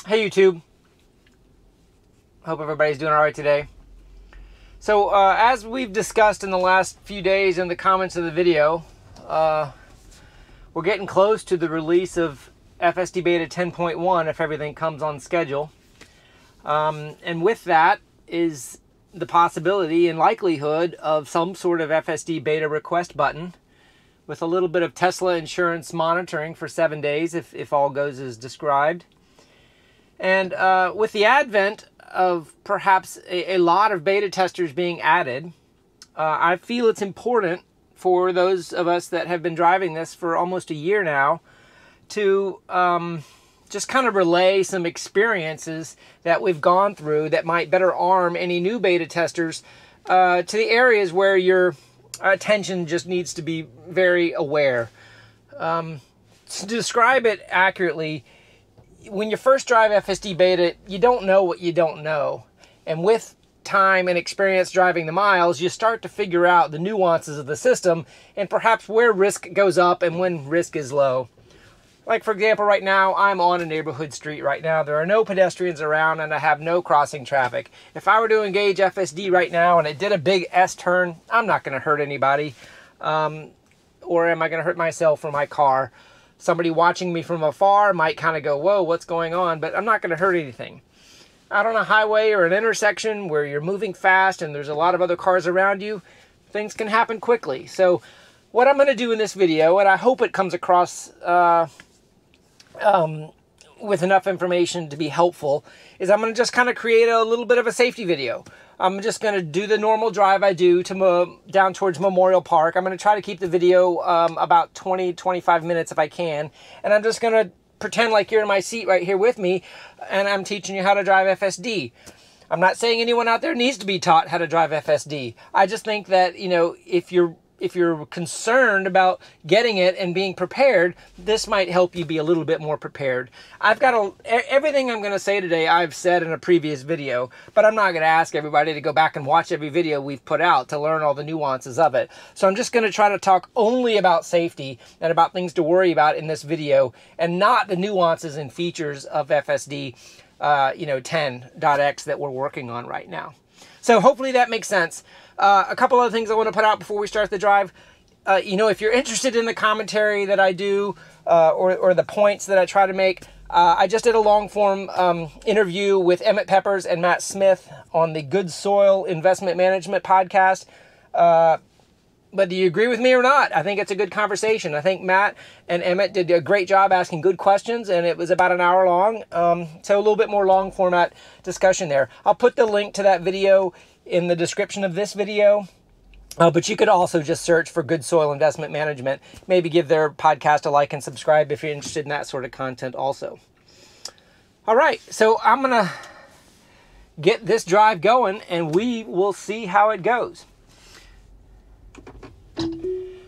Hey YouTube, hope everybody's doing all right today. So as we've discussed in the last few days in the comments of the video, we're getting close to the release of FSDBeta 10.1 if everything comes on schedule. And with that is the possibility and likelihood of some sort of FSDBeta request button with a little bit of Tesla insurance monitoring for 7 days if all goes as described. And with the advent of perhaps a lot of beta testers being added, I feel it's important for those of us that have been driving this for almost a year now to just kind of relay some experiences that we've gone through that might better arm any new beta testers to the areas where your attention just needs to be very aware. To describe it accurately, when you first drive FSDBeta, you don't know what you don't know. And with time and experience driving the miles, you start to figure out the nuances of the system and perhaps where risk goes up and when risk is low. Like for example, right now, I'm on a neighborhood street right now. There are no pedestrians around and I have no crossing traffic. If I were to engage FSD right now and it did a big S-turn, I'm not going to hurt anybody. Or am I going to hurt myself or my car? Somebody watching me from afar might kind of go, whoa, what's going on? But I'm not going to hurt anything. Out on a highway or an intersection where you're moving fast and there's a lot of other cars around you, things can happen quickly. So what I'm going to do in this video, and I hope it comes across with enough information to be helpful, is I'm going to just kind of create a little bit of a safety video. I'm just going to do the normal drive I do to down towards Memorial Park. I'm going to try to keep the video about 20-25 minutes if I can. And I'm just going to pretend like you're in my seat right here with me and I'm teaching you how to drive FSD. I'm not saying anyone out there needs to be taught how to drive FSD. I just think that, you know, if you're concerned about getting it and being prepared, this might help you be a little bit more prepared. I've got everything I'm going to say today I've said in a previous video, but I'm not going to ask everybody to go back and watch every video we've put out to learn all the nuances of it. So I'm just going to try to talk only about safety and about things to worry about in this video and not the nuances and features of FSD 10.x that we're working on right now. So hopefully that makes sense. A couple other things I want to put out before we start the drive. If you're interested in the commentary that I do or the points that I try to make, I just did a long-form interview with Emmett Peppers and Matt Smith on the Good Soil Investment Management podcast. But do you agree with me or not? I think it's a good conversation. I think Matt and Emmett did a great job asking good questions, and it was about an hour long. So a little bit more long format discussion there. I'll put the link to that video in the description of this video. But you could also just search for Good Soil Investment Management. Maybe give their podcast a like and subscribe if you're interested in that sort of content also. All right, so I'm going to get this drive going, and we will see how it goes.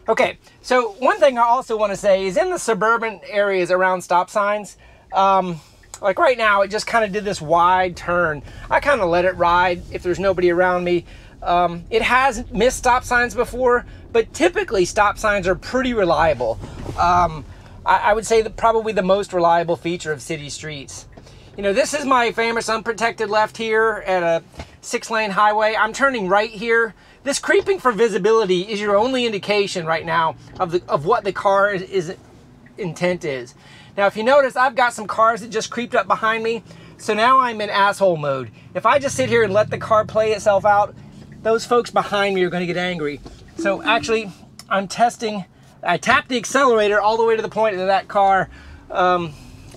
Okay, so one thing I also want to say is in the suburban areas around stop signs, like right now, it just kind of did this wide turn. I kind of let it ride if there's nobody around me. It has missed stop signs before, but typically stop signs are pretty reliable. I would say that probably the most reliable feature of city streets. You know, this is my famous unprotected left here at a 6-lane highway. I'm turning right here. This creeping for visibility is your only indication right now of what the car's intent is. Now, if you notice, I've got some cars that just creeped up behind me, so now I'm in asshole mode. If I just sit here and let the car play itself out, those folks behind me are going to get angry. So actually, I'm testing. I tapped the accelerator all the way to the point that that car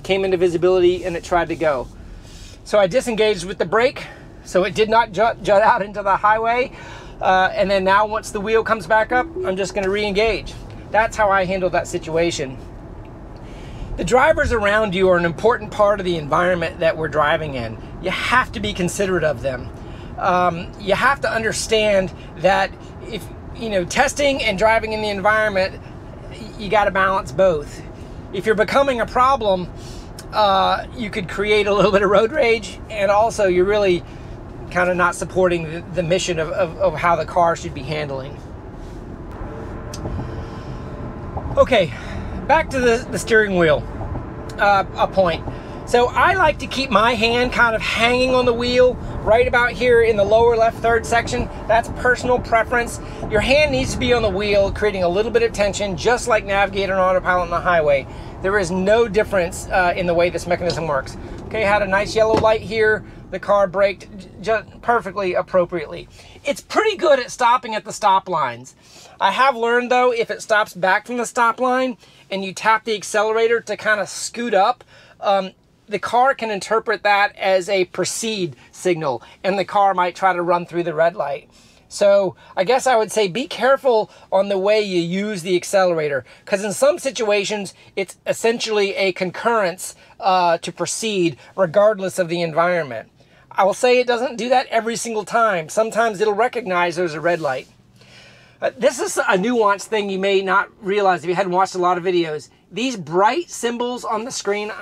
came into visibility and it tried to go. So I disengaged with the brake, so it did not jut out into the highway. And then now once the wheel comes back up, I'm just going to re-engage. That's how I handle that situation. The drivers around you are an important part of the environment that we're driving in. You have to be considerate of them. You have to understand that if, testing and driving in the environment, you got to balance both. If you're becoming a problem, you could create a little bit of road rage, and also you're really kind of not supporting the mission of how the car should be handling. Okay, back to the steering wheel. A point. So I like to keep my hand kind of hanging on the wheel right about here in the lower left third section. That's personal preference. Your hand needs to be on the wheel, creating a little bit of tension, just like navigating on autopilot on the highway. There is no difference in the way this mechanism works. Okay, had a nice yellow light here. The car braked just perfectly appropriately. It's pretty good at stopping at the stop lines. I have learned though, if it stops back from the stop line and you tap the accelerator to kind of scoot up, the car can interpret that as a proceed signal, and the car might try to run through the red light. So I guess I would say be careful on the way you use the accelerator, because in some situations it's essentially a concurrence to proceed regardless of the environment. I will say it doesn't do that every single time. Sometimes it'll recognize there's a red light. This is a nuanced thing you may not realize if you hadn't watched a lot of videos. These bright symbols on the screen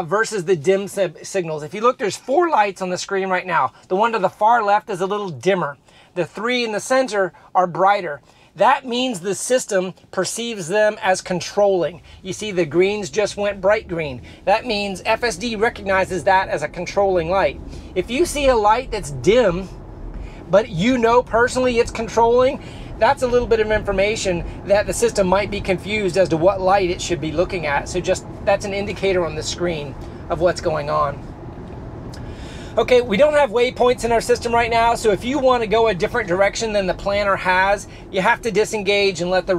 versus the dim signals. If you look, there's 4 lights on the screen right now. The one to the far left is a little dimmer. The 3 in the center are brighter. That means the system perceives them as controlling. You see the greens just went bright green. That means FSD recognizes that as a controlling light. If you see a light that's dim, but you know personally it's controlling, that's a little bit of information that the system might be confused as to what light it should be looking at. So just, that's an indicator on the screen of what's going on. Okay, we don't have waypoints in our system right now, so if you want to go a different direction than the planner has, you have to disengage and let the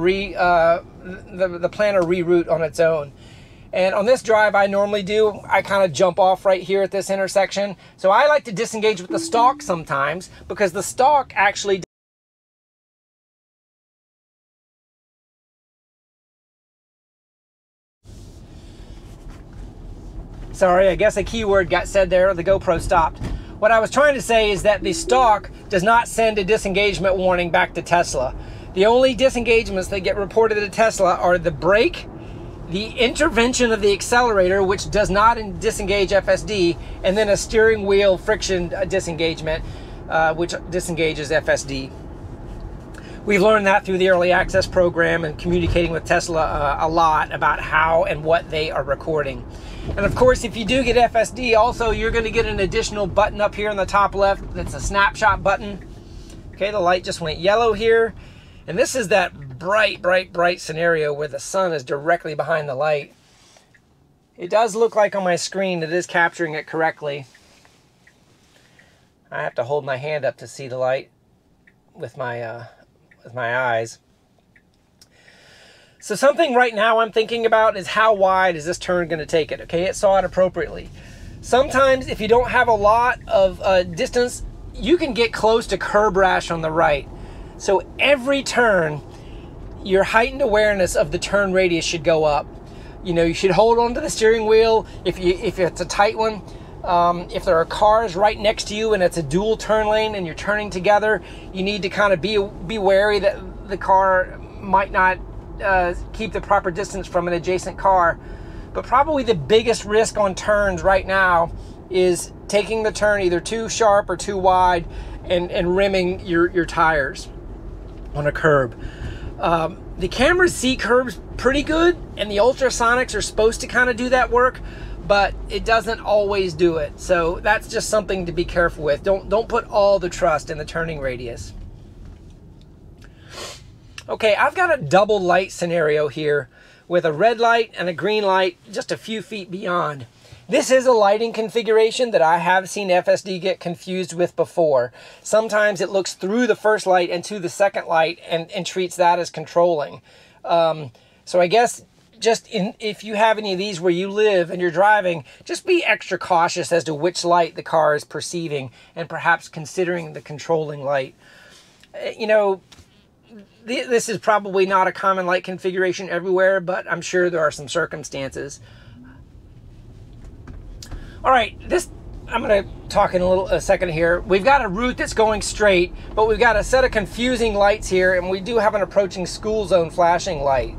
planner reroute on its own. And on this drive I normally do, I kind of jump off right here at this intersection. So I like to disengage with the stalk sometimes, because the stalk actually Sorry, I guess a keyword got said there, the GoPro stopped. What I was trying to say is that the stalk does not send a disengagement warning back to Tesla. The only disengagements that get reported to Tesla are the brake, the intervention of the accelerator, which does not disengage FSD, and then a steering wheel friction disengagement, which disengages FSD. We've learned that through the early access program and communicating with Tesla a lot about how and what they are recording. And of course, if you do get FSD, also you're going to get an additional button up here in the top left that's a snapshot button. Okay, the light just went yellow here. And this is that bright, bright, bright scenario where the sun is directly behind the light. It does look like on my screen it is capturing it correctly. I have to hold my hand up to see the light with my eyes. So something right now I'm thinking about is how wide is this turn going to take it? Okay, it saw it appropriately. Sometimes if you don't have a lot of distance, you can get close to curb rash on the right. So every turn, your heightened awareness of the turn radius should go up. You know, you should hold on to the steering wheel if it's a tight one. If there are cars right next to you and it's a dual turn lane and you're turning together, you need to kind of be wary that the car might not keep the proper distance from an adjacent car. But probably the biggest risk on turns right now is taking the turn either too sharp or too wide and rimming your tires on a curb. The cameras see curbs pretty good, and the ultrasonics are supposed to kind of do that work, but it doesn't always do it. So that's just something to be careful with. Don't put all the trust in the turning radius. Okay, I've got a double light scenario here with a red light and a green light just a few feet beyond. This is a lighting configuration that I have seen FSD get confused with before. Sometimes it looks through the first light and to the second light and treats that as controlling. So I guess just if you have any of these where you live and you're driving, just be extra cautious as to which light the car is perceiving and perhaps considering the controlling light. You know, this is probably not a common light configuration everywhere, but I'm sure there are some circumstances. All right, I'm going to talk in a second here. We've got a route that's going straight, but we've got a set of confusing lights here, and we do have an approaching school zone flashing light.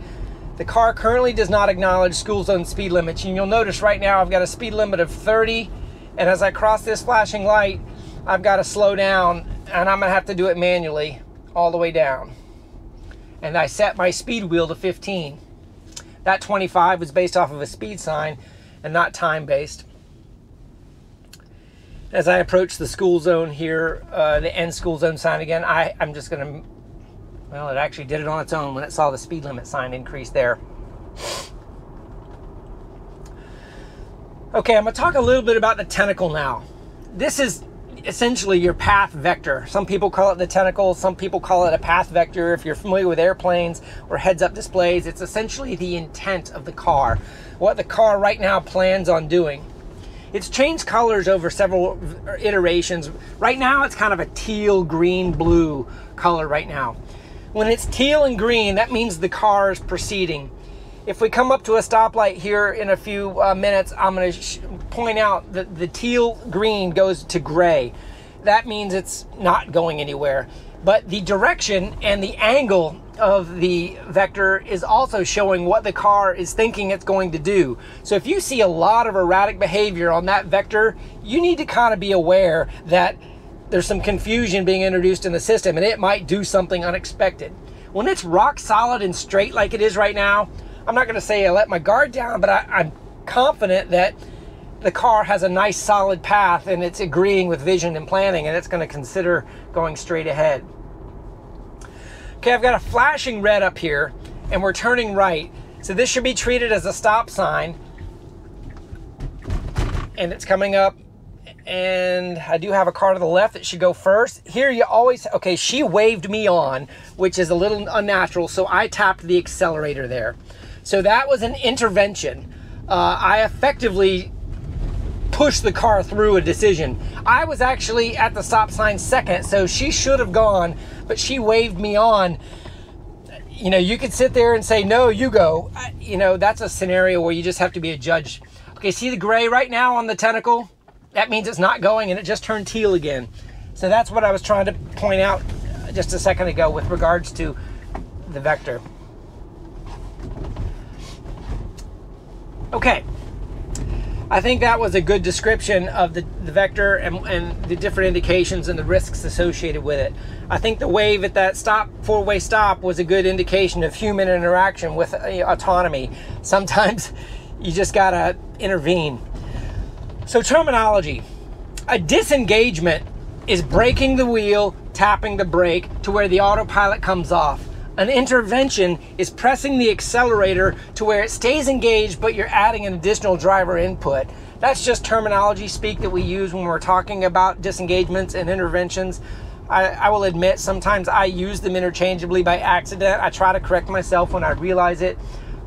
The car currently does not acknowledge school zone speed limits, and you'll notice right now I've got a speed limit of 30, and as I cross this flashing light, I've got to slow down, and I'm going to have to do it manually all the way down. And I set my speed wheel to 15. That 25 was based off of a speed sign and not time-based. As I approach the school zone here, the end school zone sign again, I'm just going to, well, it actually did it on its own when it saw the speed limit sign increase there. Okay, I'm going to talk a little bit about the tentacle now. This is essentially your path vector. Some people call it the tentacle, some people call it a path vector. If you're familiar with airplanes or heads-up displays, it's essentially the intent of the car, what the car right now plans on doing. It's changed colors over several iterations. Right now, it's kind of a teal, green, blue color right now. When it's teal and green, that means the car is proceeding. If we come up to a stoplight here in a few minutes, I'm going to point out that the teal green goes to gray. That means it's not going anywhere. But the direction and the angle of the vector is also showing what the car is thinking it's going to do. So if you see a lot of erratic behavior on that vector, you need to kind of be aware that there's some confusion being introduced in the system and it might do something unexpected. When it's rock solid and straight like it is right now, I'm not going to say I let my guard down, but I'm confident that the car has a nice solid path and it's agreeing with vision and planning, and it's going to consider going straight ahead. Okay, I've got a flashing red up here and we're turning right. So this should be treated as a stop sign. And it's coming up, and I do have a car to the left that should go first. Here you always, okay, she waved me on, which is a little unnatural, so I tapped the accelerator there. So that was an intervention. I effectively pushed the car through a decision. I was actually at the stop sign second, so she should have gone, but she waved me on. You know, you could sit there and say, no, you go. You know, that's a scenario where you just have to be a judge. Okay, see the gray right now on the tentacle? That means it's not going, and it just turned teal again. So that's what I was trying to point out just a second ago with regards to the vector. Okay, I think that was a good description of the vector and the different indications and the risks associated with it. I think the wave at that stop, four-way stop, was a good indication of human interaction with autonomy. Sometimes you just gotta intervene. So terminology. A disengagement is braking the wheel, tapping the brake to where the autopilot comes off. An intervention is pressing the accelerator to where it stays engaged, but you're adding an additional driver input. That's just terminology speak that we use when we're talking about disengagements and interventions. I will admit, sometimes I use them interchangeably by accident. I try to correct myself when I realize it,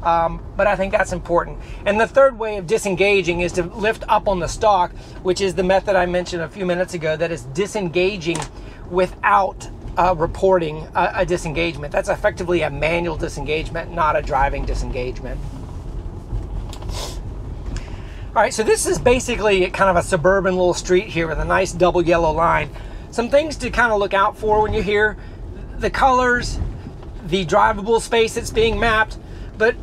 but I think that's important. And the third way of disengaging is to lift up on the stalk, which is the method I mentioned a few minutes ago, that is disengaging without reporting a disengagement. That's effectively a manual disengagement, not a driving disengagement. All right, so this is basically kind of a suburban little street here with a nice double yellow line. Some things to kind of look out for when you're here: the colors, the drivable space that's being mapped, but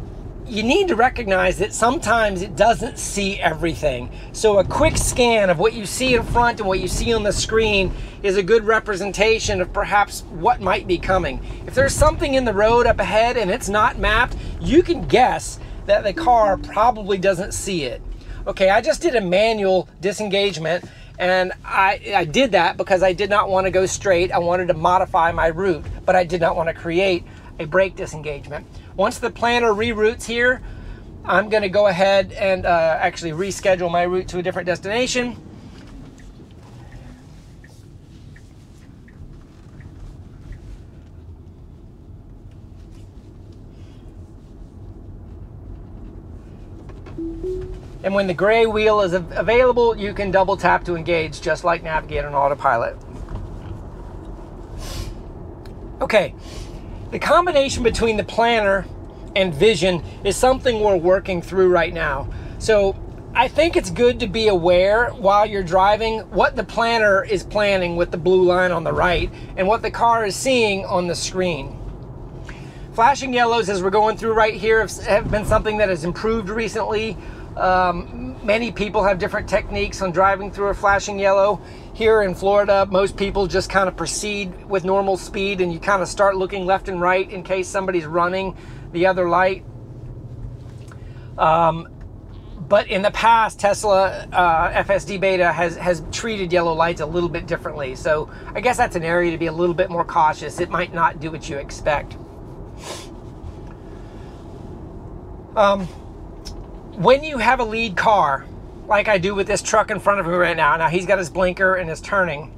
you need to recognize that sometimes it doesn't see everything. So a quick scan of what you see in front and what you see on the screen is a good representation of perhaps what might be coming. If there's something in the road up ahead and it's not mapped, you can guess that the car probably doesn't see it. Okay, I just did a manual disengagement, and I did that because I did not want to go straight. I wanted to modify my route, but I did not want to create a brake disengagement. Once the planner reroutes here, I'm going to go ahead and actually reschedule my route to a different destination. And when the gray wheel is available, you can double tap to engage, just like Navigate on Autopilot. Okay. The combination between the planner and vision is something we're working through right now. So I think it's good to be aware while you're driving what the planner is planning with the blue line on the right and what the car is seeing on the screen. Flashing yellows, as we're going through right here, have been something that has improved recently. Many people have different techniques on driving through a flashing yellow. Here in Florida, most people just kind of proceed with normal speed, and you kind of start looking left and right in case somebody's running the other light. But in the past, Tesla FSDBeta has treated yellow lights a little bit differently. So I guess that's an area to be a little bit more cautious. It might not do what you expect. When you have a lead car, like I do with this truck in front of me right now, now he's got his blinker and is turning.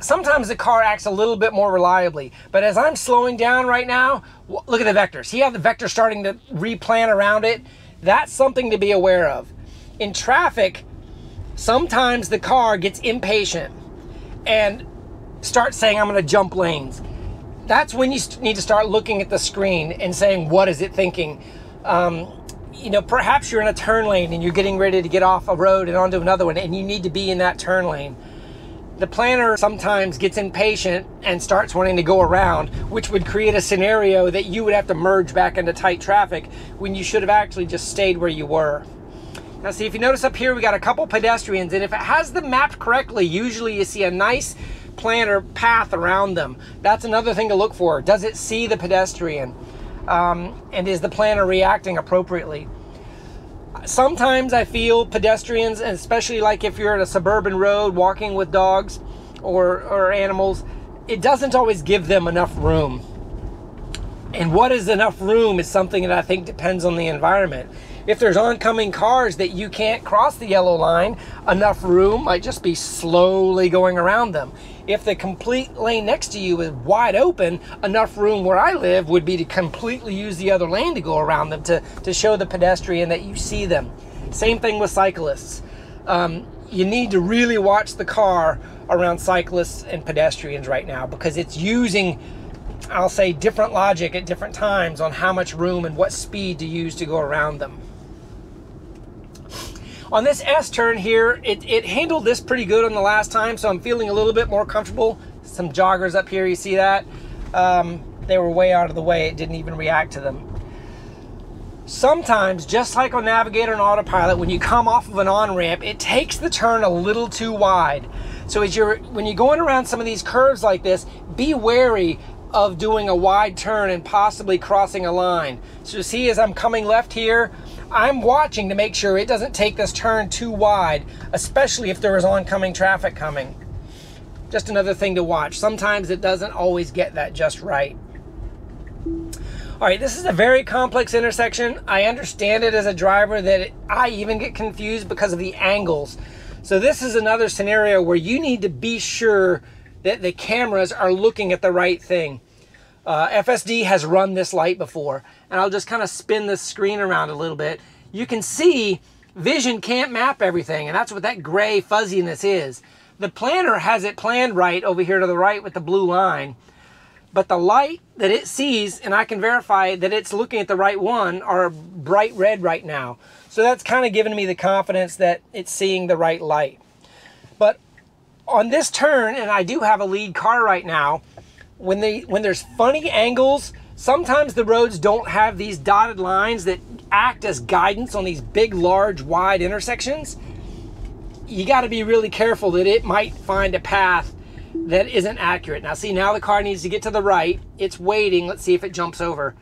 Sometimes the car acts a little bit more reliably, but as I'm slowing down right now, look at the vectors. See how the vector starting to replan around it? That's something to be aware of. In traffic, sometimes the car gets impatient and starts saying, I'm going to jump lanes. That's when you need to start looking at the screen and saying, what is it thinking? You know, perhaps you're in a turn lane and you're getting ready to get off a road and onto another one, and you need to be in that turn lane. The planner sometimes gets impatient and starts wanting to go around, which would create a scenario that you would have to merge back into tight traffic when you should have actually just stayed where you were. Now see, if you notice up here, we got a couple pedestrians, and if it has them mapped correctly, usually you see a nice planner path around them. That's another thing to look for. Does it see the pedestrian? And is the planner reacting appropriately? Sometimes I feel pedestrians, and especially like if you're at a suburban road walking with dogs or animals, it doesn't always give them enough room. And what is enough room is something that I think depends on the environment. If there's oncoming cars that you can't cross the yellow line, enough room might just be slowly going around them. If the complete lane next to you is wide open, enough room where I live would be to completely use the other lane to go around them to show the pedestrian that you see them. Same thing with cyclists. You need to really watch the car around cyclists and pedestrians right now, because it's using, I'll say, different logic at different times on how much room and what speed to use to go around them. On this S turn here, it handled this pretty good on the last time, so I'm feeling a little bit more comfortable. Some joggers up here, you see that? They were way out of the way, it didn't even react to them. Sometimes, just like on Navigator and Autopilot, when you come off of an on-ramp, it takes the turn a little too wide. So when you're going around some of these curves like this, be wary of doing a wide turn and possibly crossing a line. So see, as I'm coming left here, I'm watching to make sure it doesn't take this turn too wide, especially if there is oncoming traffic coming. Just another thing to watch. Sometimes it doesn't always get that just right. All right, this is a very complex intersection. I understand it as a driver that I even get confused because of the angles. So this is another scenario where you need to be sure that the cameras are looking at the right thing. FSD has run this light before, and I'll just kind of spin the screen around a little bit. You can see vision can't map everything, and that's what that gray fuzziness is. The planner has it planned right over here to the right with the blue line, but the light that it sees, and I can verify that it's looking at the right one, are bright red right now. So that's kind of giving me the confidence that it's seeing the right light. But on this turn, and I do have a lead car right now, when there's funny angles, sometimes the roads don't have these dotted lines that act as guidance on these big, large, wide intersections. You got to be really careful that it might find a path that isn't accurate. Now see, now the car needs to get to the right. It's waiting. Let's see if it jumps over.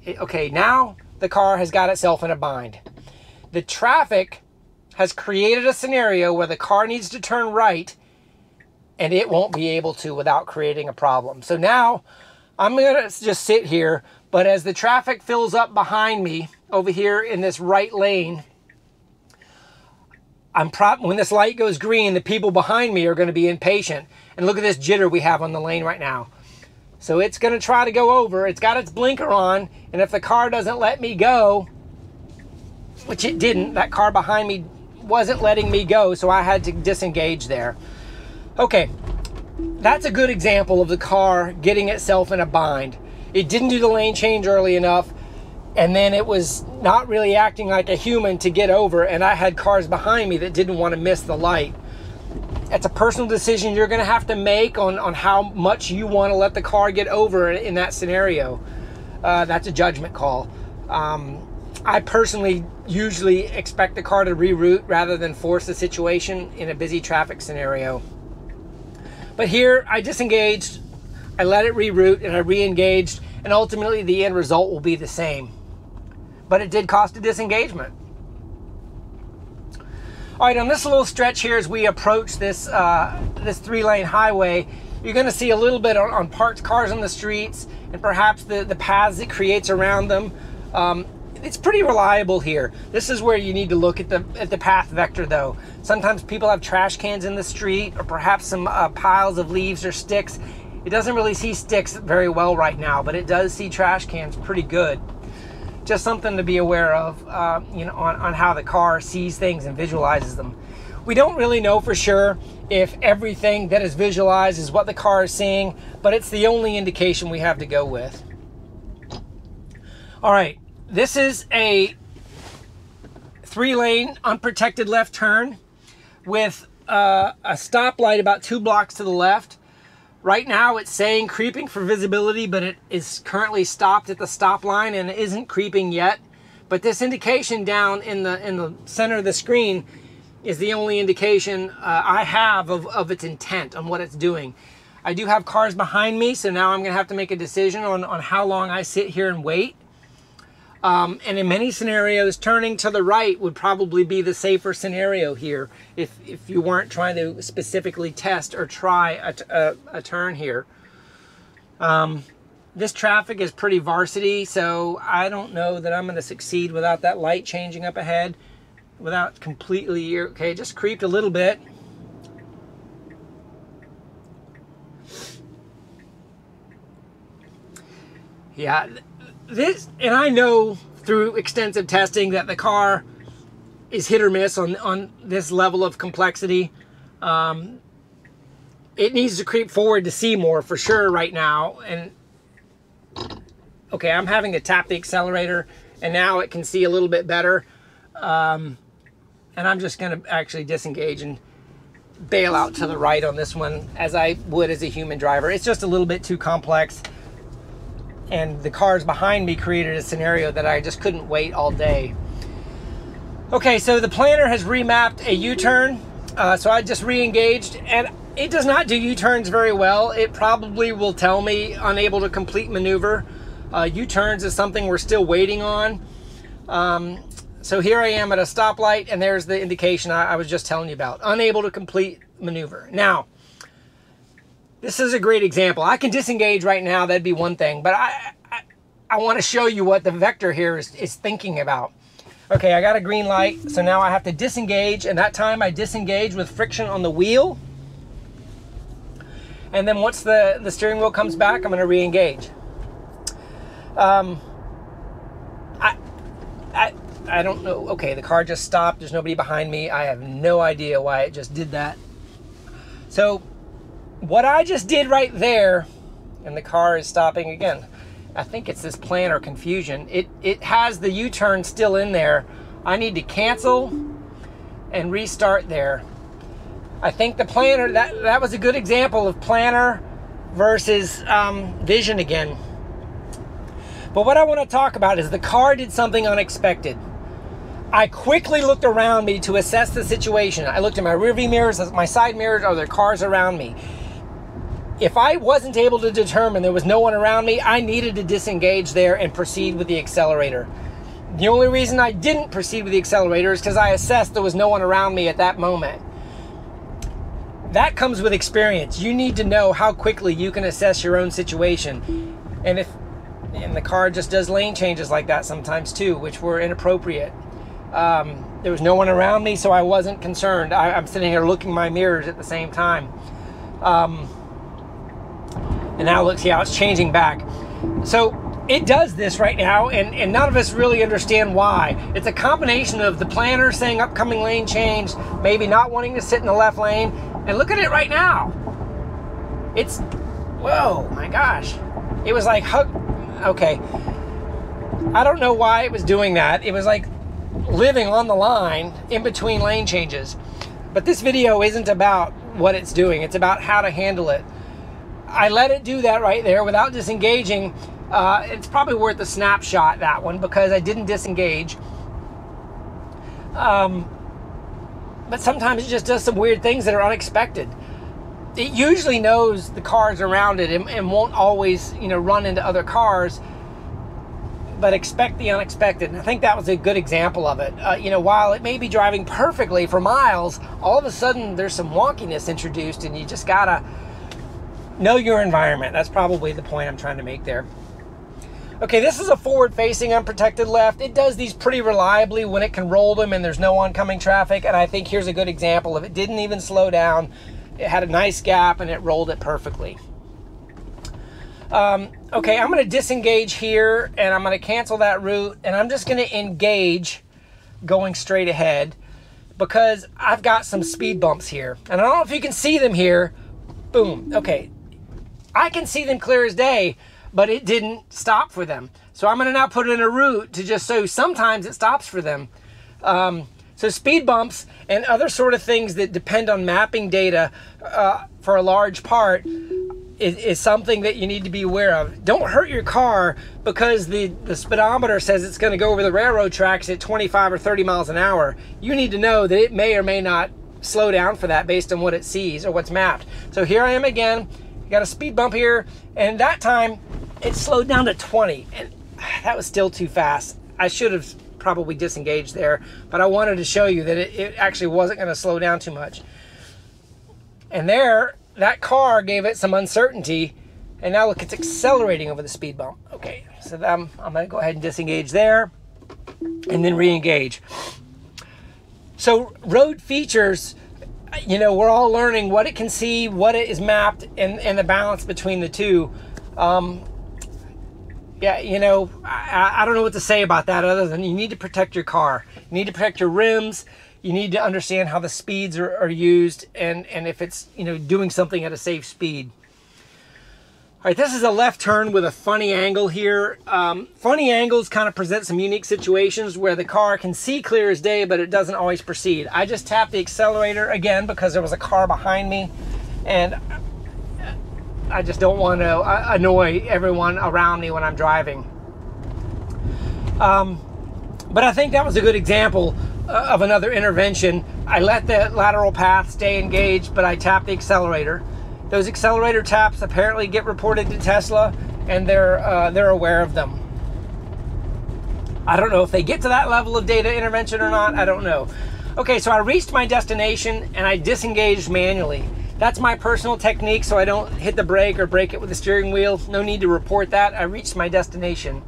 Okay, now the car has got itself in a bind. The traffic has created a scenario where the car needs to turn right, and it won't be able to without creating a problem. So now I'm gonna just sit here, but as the traffic fills up behind me over here in this right lane, when this light goes green, the people behind me are gonna be impatient. And look at this jitter we have on the lane right now. So it's gonna try to go over, it's got its blinker on, and if the car doesn't let me go, which it didn't, that car behind me wasn't letting me go, so I had to disengage there. Okay, that's a good example of the car getting itself in a bind. It didn't do the lane change early enough, and then it was not really acting like a human to get over, and I had cars behind me that didn't want to miss the light. It's a personal decision you're going to have to make on how much you want to let the car get over in that scenario. That's a judgment call. I personally usually expect the car to reroute rather than force the situation in a busy traffic scenario. But here, I disengaged, I let it reroute, and I re-engaged, and ultimately the end result will be the same. but it did cost a disengagement. All right, on this little stretch here, as we approach this this 3-lane highway, you're going to see a little bit on parked cars on the streets and perhaps the paths it creates around them. It's pretty reliable here. This is where you need to look at the path vector, though. Sometimes people have trash cans in the street, or perhaps some piles of leaves or sticks. It doesn't really see sticks very well right now, but it does see trash cans pretty good. Just something to be aware of, you know, on how the car sees things and visualizes them. We don't really know for sure if everything that is visualized is what the car is seeing, but it's the only indication we have to go with. All right, this is a 3-lane unprotected left turn with a stoplight about 2 blocks to the left. Right now it's saying creeping for visibility, but it is currently stopped at the stop line and it isn't creeping yet. But this indication down in the center of the screen is the only indication I have of its intent, on what it's doing. I do have cars behind me, so now I'm gonna have to make a decision on how long I sit here and wait. And in many scenarios, turning to the right would probably be the safer scenario here if you weren't trying to specifically test or try a turn here. This traffic is pretty varsity, so I don't know that I'm going to succeed without that light changing up ahead, without completely, okay, just creeped a little bit. Yeah. This, and I know through extensive testing that the car is hit or miss on this level of complexity. It needs to creep forward to see more for sure right now. And okay, I'm having to tap the accelerator and now it can see a little bit better. And I'm just going to actually disengage and bail out to the right on this one, as I would as a human driver. It's just a little bit too complex. And the cars behind me created a scenario that I just couldn't wait all day. Okay, so the planner has remapped a U-turn. So I just re-engaged, and it does not do U-turns very well. It probably will tell me unable to complete maneuver. U-turns is something we're still waiting on. So here I am at a stoplight, and there's the indication I was just telling you about. Unable to complete maneuver. Now, this is a great example. I can disengage right now, that'd be one thing, but I want to show you what the vector here is thinking about. Okay, I got a green light, so now I have to disengage, and that time I disengage with friction on the wheel. And then once the steering wheel comes back, I'm going to re-engage. I don't know. Okay, the car just stopped. There's nobody behind me. I have no idea why it just did that. So what I just did right there, and the car is stopping again. I think it's this planner confusion. It has the U-turn still in there. I need to cancel and restart there. I think the planner, that was a good example of planner versus vision again. But what I want to talk about is the car did something unexpected. I quickly looked around me to assess the situation. I looked at my rearview mirrors, my side mirrors, are there cars around me? If I wasn't able to determine there was no one around me, I needed to disengage there and proceed with the accelerator. The only reason I didn't proceed with the accelerator is because I assessed there was no one around me at that moment. That comes with experience. You need to know how quickly you can assess your own situation. And the car just does lane changes like that sometimes too, which were inappropriate. There was no one around me, so I wasn't concerned. I'm sitting here looking in my mirrors at the same time. And now look, see how it's changing back. So it does this right now, and none of us really understand why. It's a combination of the planner saying upcoming lane change, maybe not wanting to sit in the left lane, and look at it right now. It's, whoa, my gosh. It was like, okay. I don't know why it was doing that. It was like living on the line in between lane changes. But this video isn't about what it's doing. It's about how to handle it. I let it do that right there without disengaging. It's probably worth a snapshot, that one, because I didn't disengage. But sometimes it just does some weird things that are unexpected. It usually knows the cars around it and won't always, run into other cars. but expect the unexpected. And I think that was a good example of it. You know, while it may be driving perfectly for miles, all of a sudden there's some wonkiness introduced, and you just gotta know your environment. That's probably the point I'm trying to make there. Okay, this is a forward-facing unprotected left. It does these pretty reliably when it can roll them and there's no oncoming traffic, and I think here's a good example of it. Didn't even slow down. It had a nice gap and it rolled it perfectly. Okay, I'm going to disengage here and I'm going to cancel that route, and I'm just going to engage going straight ahead because I've got some speed bumps here. And I don't know if you can see them here. Boom. Okay, I can see them clear as day, but it didn't stop for them. So I'm going to now put in a route to just so sometimes it stops for them. So speed bumps and other sort of things that depend on mapping data for a large part is something that you need to be aware of. Don't hurt your car because the speedometer says it's going to go over the railroad tracks at 25 or 30 miles an hour. You need to know that it may or may not slow down for that based on what it sees or what's mapped. So here I am again. Got a speed bump here, and that time it slowed down to 20, and that was still too fast. I should have probably disengaged there, but I wanted to show you that it actually wasn't going to slow down too much. And there, that car gave it some uncertainty, and now look, it's accelerating over the speed bump. Okay, so I'm going to go ahead and disengage there, and then re-engage. So road features, you know, we're all learning what it can see, what it is mapped, and the balance between the two. Yeah, you know, I don't know what to say about that other than you need to protect your car. You need to protect your rims. You need to understand how the speeds are used and if it's, you know, doing something at a safe speed. All right, this is a left turn with a funny angle here. Funny angles kind of present some unique situations where the car can see clear as day, but it doesn't always proceed. I just tapped the accelerator again because there was a car behind me, and I just don't want to annoy everyone around me when I'm driving. But I think that was a good example of another intervention. I let the lateral path stay engaged, but I tapped the accelerator. Those accelerator taps apparently get reported to Tesla, and they're aware of them. I don't know if they get to that level of data intervention or not. I don't know. Okay, so I reached my destination and I disengaged manually. That's my personal technique, so I don't hit the brake or break it with the steering wheel. No need to report that. I reached my destination.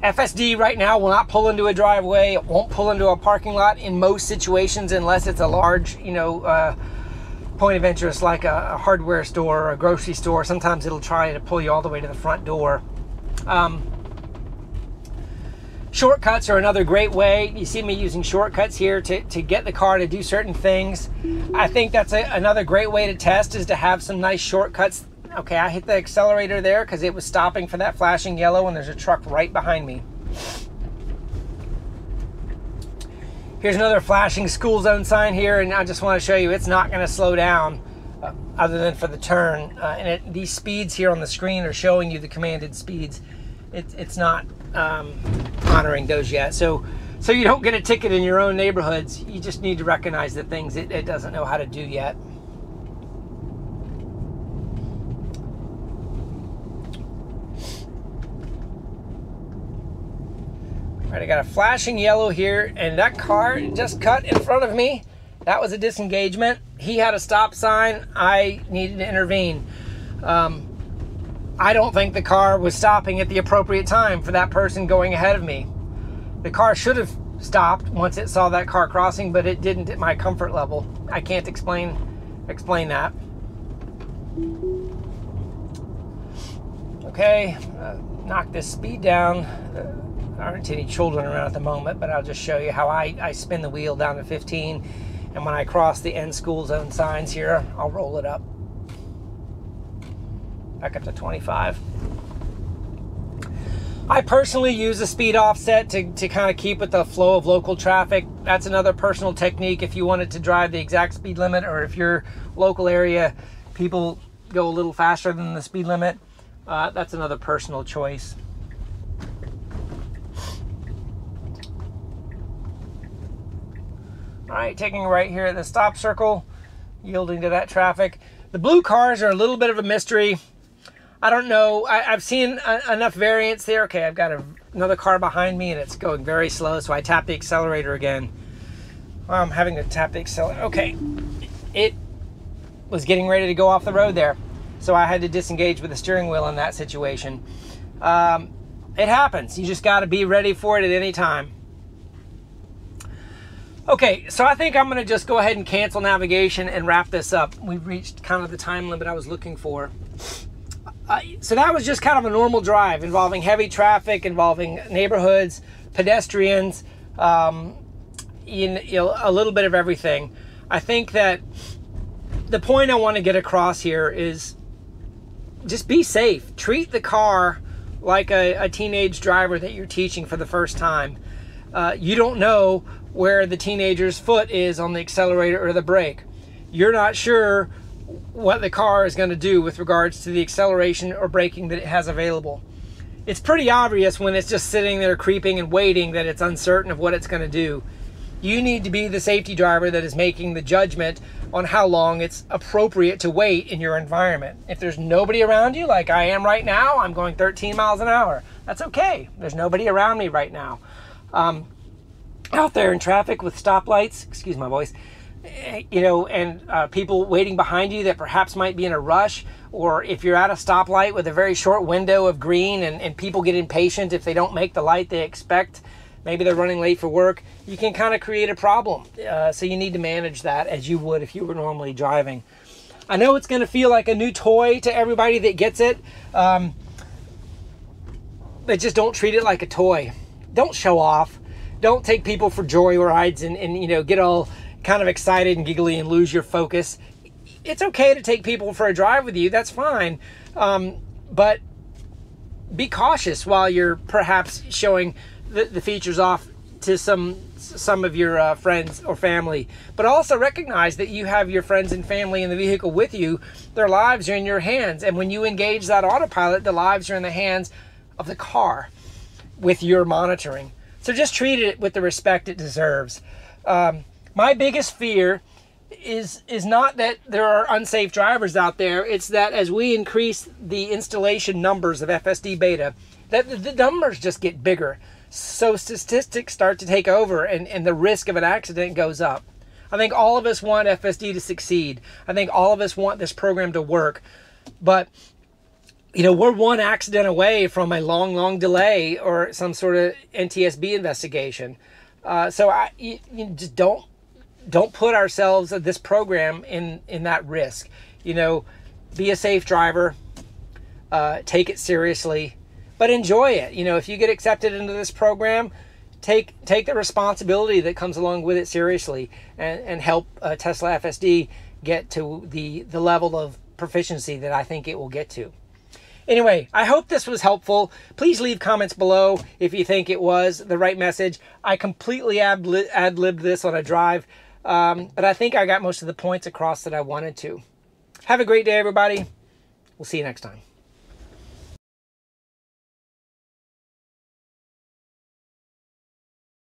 FSD right now will not pull into a driveway. It won't pull into a parking lot in most situations unless it's a large, you know, point of interest like a hardware store or a grocery store. Sometimes it'll try to pull you all the way to the front door. Shortcuts are another great way. You see me using shortcuts here to get the car to do certain things. I think that's another great way to test, is to have some nice shortcuts. Okay, I hit the accelerator there because it was stopping for that flashing yellow, and there's a truck right behind me. Here's another flashing school zone sign here, and I just want to show you it's not going to slow down other than for the turn. These speeds here on the screen are showing you the commanded speeds. It's not honoring those yet. So you don't get a ticket in your own neighborhoods. You just need to recognize the things it doesn't know how to do yet. All right, I got a flashing yellow here, and that car just cut in front of me. That was a disengagement. He had a stop sign. I needed to intervene. I don't think the car was stopping at the appropriate time for that person going ahead of me. The car should have stopped once it saw that car crossing, but it didn't at my comfort level. I can't explain that. Okay, knock this speed down. There aren't any children around at the moment, but I'll just show you how I spin the wheel down to 15, and when I cross the end school zone signs here, I'll roll it up. Back up to 25. I personally use a speed offset to kind of keep with the flow of local traffic. That's another personal technique if you wanted to drive the exact speed limit, or if your local area people go a little faster than the speed limit. That's another personal choice. All right, taking a right here at the stop circle, yielding to that traffic. The blue cars are a little bit of a mystery. I don't know. I've seen enough variance there. Okay, I've got another car behind me and it's going very slow, so I tap the accelerator again. I'm having to tap the accelerator. Okay, it was getting ready to go off the road there, so I had to disengage with the steering wheel in that situation. It happens. You just got to be ready for it at any time. Okay, so I think I'm going to just go ahead and cancel navigation and wrap this up. We've reached kind of the time limit I was looking for. So that was just kind of a normal drive involving heavy traffic, involving neighborhoods, pedestrians, a little bit of everything. I think that the point I want to get across here is just be safe. Treat the car like a teenage driver that you're teaching for the first time. You don't know where the teenager's foot is on the accelerator or the brake. You're not sure what the car is going to do with regards to the acceleration or braking that it has available. It's pretty obvious when it's just sitting there creeping and waiting that it's uncertain of what it's going to do. You need to be the safety driver that is making the judgment on how long it's appropriate to wait in your environment. If there's nobody around you, like I am right now, I'm going 13 miles an hour. That's okay. There's nobody around me right now. Out there in traffic with stoplights, excuse my voice, and people waiting behind you that perhaps might be in a rush, or if you're at a stoplight with a very short window of green and people get impatient if they don't make the light they expect, maybe they're running late for work, you can kind of create a problem. So you need to manage that as you would if you were normally driving. I know it's going to feel like a new toy to everybody that gets it, but just don't treat it like a toy. Don't show off. Don't take people for joy rides and get all kind of excited and giggly and lose your focus. It's okay to take people for a drive with you. That's fine. But be cautious while you're perhaps showing the features off to some of your friends or family. But also recognize that you have your friends and family in the vehicle with you. Their lives are in your hands. And when you engage that autopilot, the lives are in the hands of the car with your monitoring. So just treat it with the respect it deserves. My biggest fear is not that there are unsafe drivers out there. It's that as we increase the installation numbers of FSDBeta, that the numbers just get bigger. So statistics start to take over and the risk of an accident goes up. I think all of us want FSD to succeed. I think all of us want this program to work. But we're one accident away from a long delay or some sort of NTSB investigation. So you just don't put ourselves, this program, in that risk. Be a safe driver, take it seriously, but enjoy it. If you get accepted into this program, take the responsibility that comes along with it seriously and help Tesla FSD get to the level of proficiency that I think it will get to. Anyway, I hope this was helpful. Please leave comments below if you think it was the right message. I completely ad-libbed this on a drive, but I think I got most of the points across that I wanted to. Have a great day, everybody. We'll see you next time.